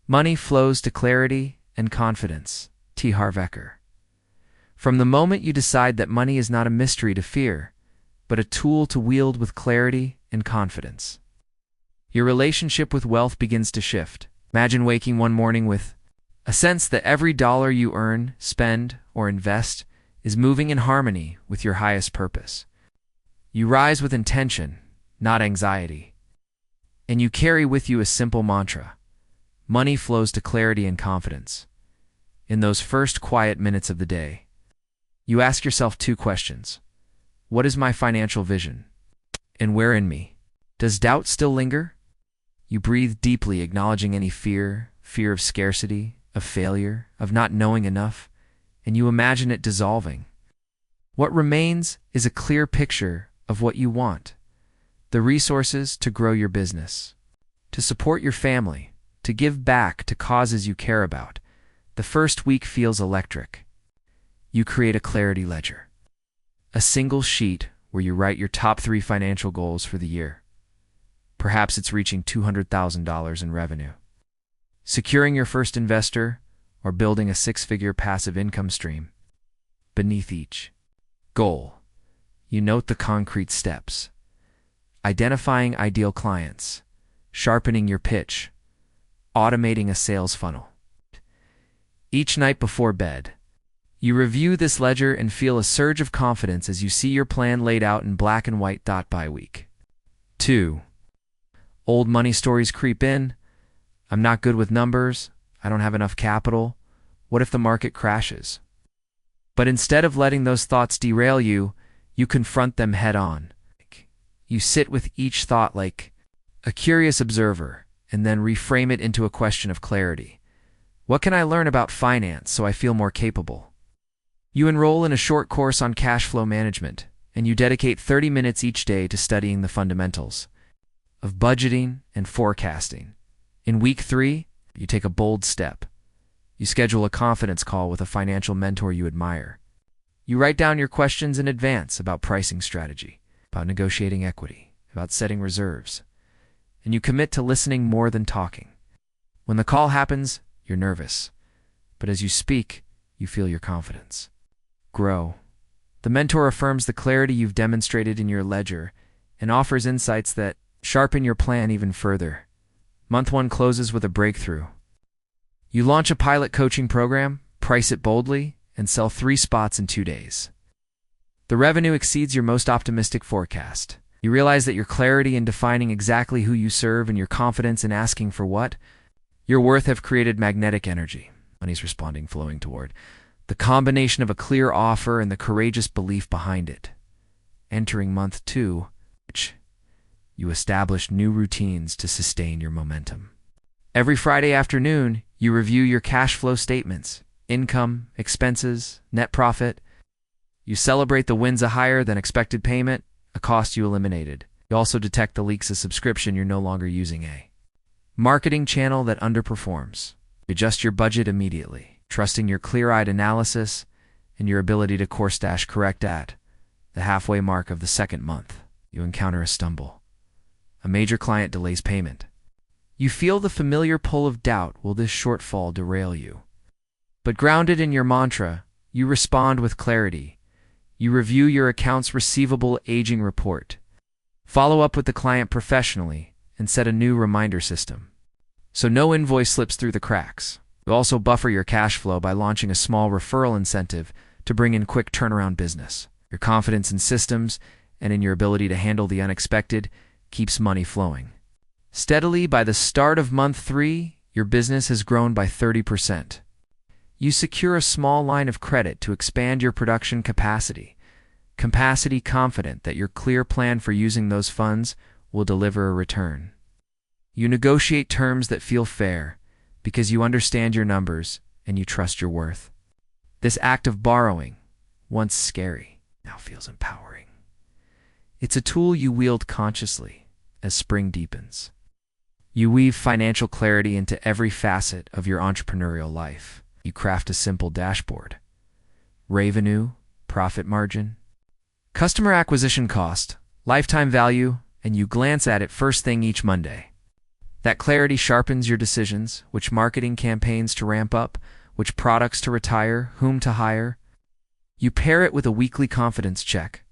Money flows to clarity and confidence. Harv Eker. From the moment you decide that money is not a mystery to fear, but a tool to wield with clarity and confidence, your relationship with wealth begins to shift. Imagine waking one morning with a sense that every dollar you earn, spend, or invest is moving in harmony with your highest purpose. You rise with intention, not anxiety. And you carry with you a simple mantra: money flows to clarity and confidence. In those first quiet minutes of the day, you ask yourself two questions. What is my financial vision? And where in me? Does doubt still linger? You breathe deeply, acknowledging any fear of scarcity, of failure, of not knowing enough, and you imagine it dissolving. What remains is a clear picture of what you want: the resources to grow your business, to support your family, to give back to causes you care about. The first week feels electric. You create a clarity ledger, a single sheet where you write your top 3 financial goals for the year. Perhaps it's reaching $200,000 in revenue, securing your first investor, or building a 6-figure passive income stream. Beneath each goal, you note the concrete steps: identifying ideal clients, sharpening your pitch, automating a sales funnel. Each night before bed, you review this ledger and feel a surge of confidence as you see your plan laid out in black and white. By week 2, old money stories creep in. I'm not good with numbers. I don't have enough capital. What if the market crashes? But instead of letting those thoughts derail you, you confront them head on. You sit with each thought like a curious observer and then reframe it into a question of clarity. What can I learn about finance so I feel more capable? You enroll in a short course on cash flow management, and you dedicate 30 minutes each day to studying the fundamentals of budgeting and forecasting. In week 3, you take a bold step. You schedule a confidence call with a financial mentor you admire. You write down your questions in advance about pricing strategy, about negotiating equity, about setting reserves, and you commit to listening more than talking. When the call happens, you're nervous, but as you speak, you feel your confidence grow. The mentor affirms the clarity you've demonstrated in your ledger and offers insights that sharpen your plan even further. Month 1 closes with a breakthrough. You launch a pilot coaching program, price it boldly, and sell 3 spots in 2 days. The revenue exceeds your most optimistic forecast. You realize that your clarity in defining exactly who you serve and your confidence in asking for what your worth have created magnetic energy. Money's responding, flowing toward. The combination of a clear offer and the courageous belief behind it. Entering month 2, you establish new routines to sustain your momentum. Every Friday afternoon, you review your cash flow statements, income, expenses, net profit. You celebrate the wins: a higher than expected payment, a cost you eliminated. You also detect the leaks: a subscription you're no longer using, a marketing channel that underperforms. Adjust your budget immediately, trusting your clear-eyed analysis and your ability to course-correct at the halfway mark of the 2nd month. You encounter a stumble. A major client delays payment. You feel the familiar pull of doubt: will this shortfall derail you? But grounded in your mantra, you respond with clarity. You review your accounts receivable aging report, follow up with the client professionally, and set a new reminder system, so no invoice slips through the cracks. You also buffer your cash flow by launching a small referral incentive to bring in quick turnaround business. Your confidence in systems and in your ability to handle the unexpected keeps money flowing steadily. By the start of month 3, your business has grown by 30%. You secure a small line of credit to expand your production capacity, confident that your clear plan for using those funds will deliver a return. You negotiate terms that feel fair because you understand your numbers and you trust your worth. This act of borrowing, once scary, now feels empowering. It's a tool you wield consciously as spring deepens. You weave financial clarity into every facet of your entrepreneurial life. You craft a simple dashboard: revenue, profit margin, customer acquisition cost, lifetime value, and you glance at it first thing each Monday. That clarity sharpens your decisions, which marketing campaigns to ramp up, which products to retire, whom to hire. You pair it with a weekly confidence check.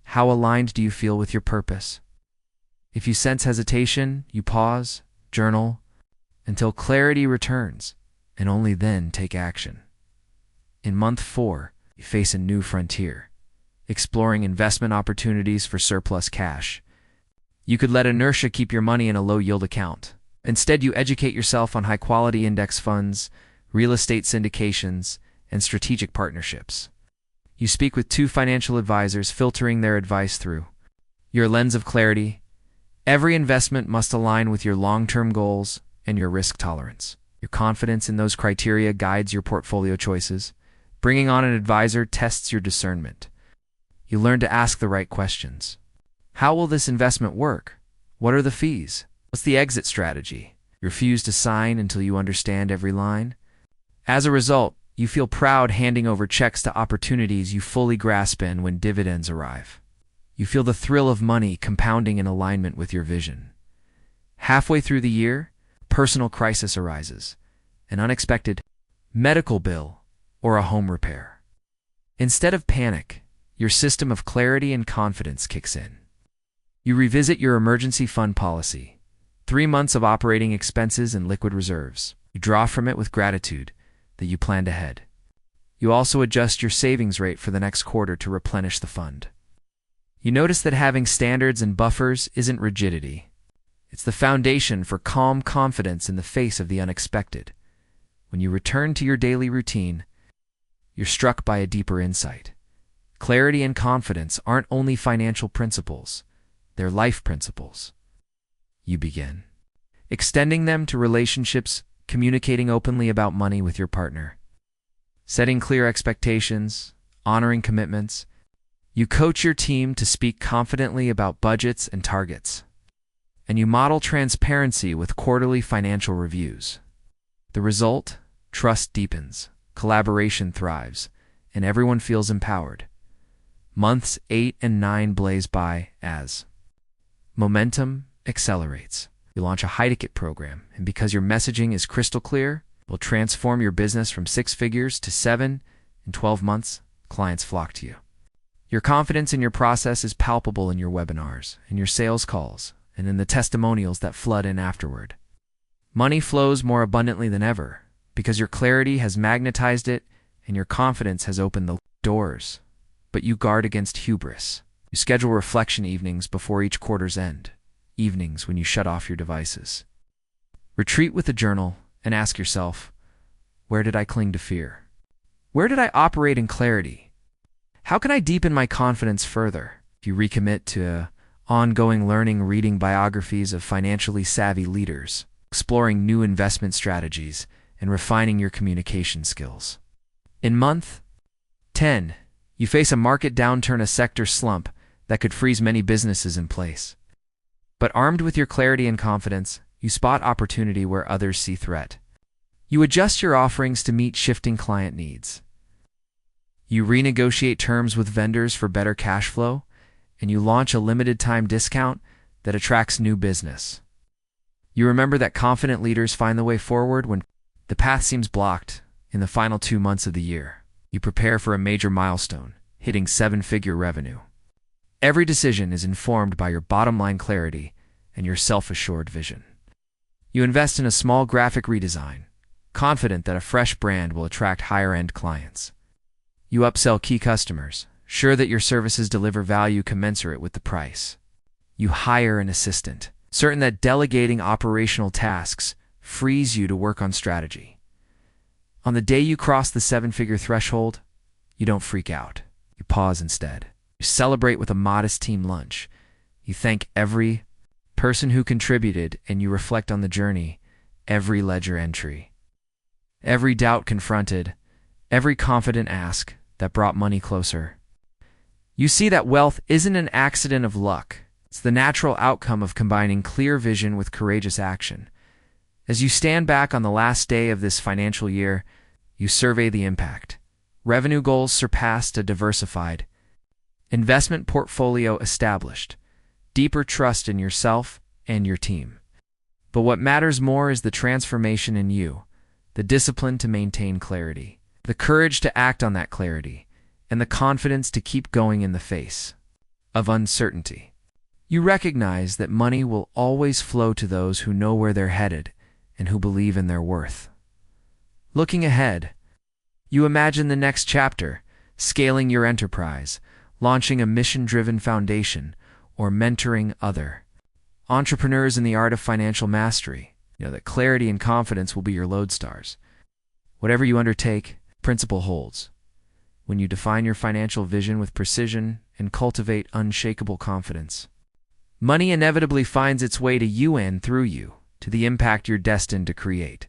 How aligned do you feel with your purpose? If you sense hesitation, you pause, journal, until clarity returns, and only then take action. In month 4, you face a new frontier, exploring investment opportunities for surplus cash. You could let inertia keep your money in a low-yield account. Instead, you educate yourself on high-quality index funds, real estate syndications, and strategic partnerships. You speak with 2 financial advisors, filtering their advice through your lens of clarity. Every investment must align with your long-term goals and your risk tolerance. Your confidence in those criteria guides your portfolio choices. Bringing on an advisor tests your discernment. You learn to ask the right questions. How will this investment work? What are the fees? What's the exit strategy? You refuse to sign until you understand every line. As a result, you feel proud handing over checks to opportunities you fully grasp in when dividends arrive. You feel the thrill of money compounding in alignment with your vision. Halfway through the year, a personal crisis arises, an unexpected medical bill, or a home repair. Instead of panic, your system of clarity and confidence kicks in. You revisit your emergency fund policy, 3 months of operating expenses and liquid reserves. You draw from it with gratitude that you planned ahead. You also adjust your savings rate for the next quarter to replenish the fund. You notice that having standards and buffers isn't rigidity. It's the foundation for calm confidence in the face of the unexpected. When you return to your daily routine, you're struck by a deeper insight. Clarity and confidence aren't only financial principles, they're life principles. You begin extending them to relationships, communicating openly about money with your partner, setting clear expectations, honoring commitments. You coach your team to speak confidently about budgets and targets, and you model transparency with quarterly financial reviews. The result? Trust deepens, collaboration thrives, and everyone feels empowered. Months 8 and 9 blaze by as momentum accelerates. You launch a high-ticket program, and because your messaging is crystal clear, it will transform your business from 6 figures to 7 in 12 months. Clients flock to you. Your confidence in your process is palpable in your webinars, in your sales calls, and in the testimonials that flood in afterward. Money flows more abundantly than ever because your clarity has magnetized it and your confidence has opened the doors. But you guard against hubris. You schedule reflection evenings before each quarter's end, evenings when you shut off your devices. Retreat with a journal and ask yourself, where did I cling to fear? Where did I operate in clarity? How can I deepen my confidence further? If you recommit to ongoing learning, reading biographies of financially savvy leaders, exploring new investment strategies, and refining your communication skills. In month 10, you face a market downturn, a sector slump that could freeze many businesses in place. But armed with your clarity and confidence, you spot opportunity where others see threat. You adjust your offerings to meet shifting client needs. You renegotiate terms with vendors for better cash flow, and you launch a limited-time discount that attracts new business. You remember that confident leaders find the way forward when the path seems blocked. In the final 2 months of the year, you prepare for a major milestone, hitting 7-figure revenue. Every decision is informed by your bottom-line clarity and your self-assured vision. You invest in a small graphic redesign, confident that a fresh brand will attract higher-end clients. You upsell key customers, sure that your services deliver value commensurate with the price. You hire an assistant, certain that delegating operational tasks frees you to work on strategy. On the day you cross the 7-figure threshold, you don't freak out. You pause instead. You celebrate with a modest team lunch. You thank every person who contributed, and you reflect on the journey, every ledger entry, every doubt confronted, every confident ask that brought money closer. You see that wealth isn't an accident of luck. It's the natural outcome of combining clear vision with courageous action. As you stand back on the last day of this financial year, you survey the impact. Revenue goals surpassed, a diversified investment portfolio established, deeper trust in yourself and your team. But what matters more is the transformation in you, the discipline to maintain clarity, the courage to act on that clarity, and the confidence to keep going in the face of uncertainty. You recognize that money will always flow to those who know where they're headed and who believe in their worth. Looking ahead, you imagine the next chapter, scaling your enterprise, launching a mission-driven foundation, or mentoring other entrepreneurs in the art of financial mastery. You know that clarity and confidence will be your lodestars. Whatever you undertake, principle holds. When you define your financial vision with precision and cultivate unshakable confidence, money inevitably finds its way to you and through you, to the impact you're destined to create.